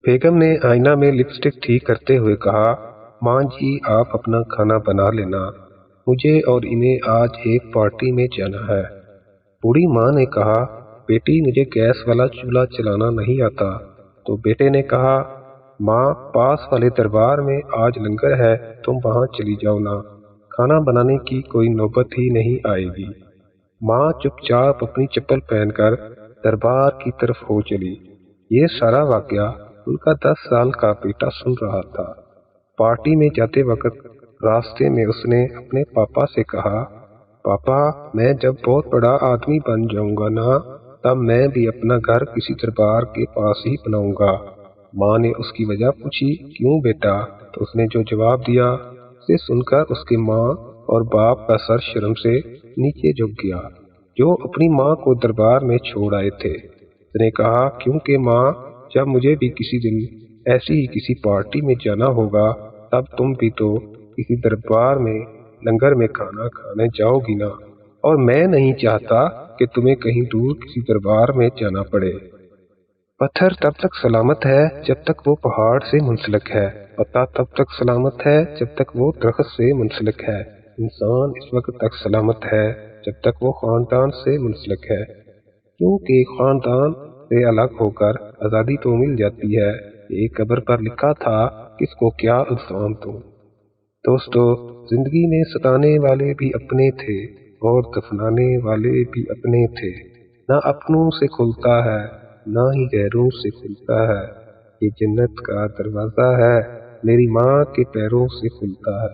बेगम ने आईना में लिपस्टिक ठीक करते हुए कहा, माँ जी आप अपना खाना बना लेना, मुझे और इन्हें आज एक पार्टी में जाना है। बूढ़ी माँ ने कहा, बेटी मुझे गैस वाला चूल्हा चलाना नहीं आता। तो बेटे ने कहा, माँ पास वाले दरबार में आज लंगर है, तुम वहाँ चली जाओ ना, खाना बनाने की कोई नौबत ही नहीं आएगी। माँ चुपचाप अपनी चप्पल पहनकर दरबार की तरफ हो चली। ये सारा वाकया उनका 10 साल का बेटा सुन रहा था। पार्टी में जाते वक्त रास्ते में उसने अपने पापा से कहा, पापा मैं जब बहुत बड़ा आदमी बन जाऊंगा ना, तब मैं भी अपना घर किसी दरबार के पास ही बनाऊंगा। माँ ने उसकी वजह पूछी, क्यों बेटा? तो उसने जो जवाब दिया, उसे सुनकर उसके माँ और बाप का सर शर्म से नीचे झुक गया, जो अपनी माँ को दरबार में छोड़ आए थे। उसने कहा, क्योंकि माँ जब मुझे भी किसी दिन ऐसी ही किसी पार्टी में जाना होगा, तब तुम भी तो किसी दरबार में लंगर में खाना खाने जाओगी ना, और मैं नहीं चाहता कि तुम्हें कहीं दूर किसी दरबार में जाना पड़े। पत्थर तब तक सलामत है जब तक वो पहाड़ से मुंसलिक है, पत्ता तब तक सलामत है जब तक वो दरख्त से मुंसलिक है, इंसान इस वक्त तक सलामत है जब तक वो खानदान से मुंसलिक है, क्योंकि खानदान से अलग होकर आज़ादी तो मिल जाती है। एक कब्र पर लिखा था, किसको क्या इल्जाम दूं। दोस्तों, जिंदगी में सताने वाले भी अपने थे और दफनाने वाले भी अपने थे। ना अपनों से खुलता है, ना ही गैरों से खुलता है। ये जन्नत का दरवाजा है, मेरी माँ के पैरों से खुलता है।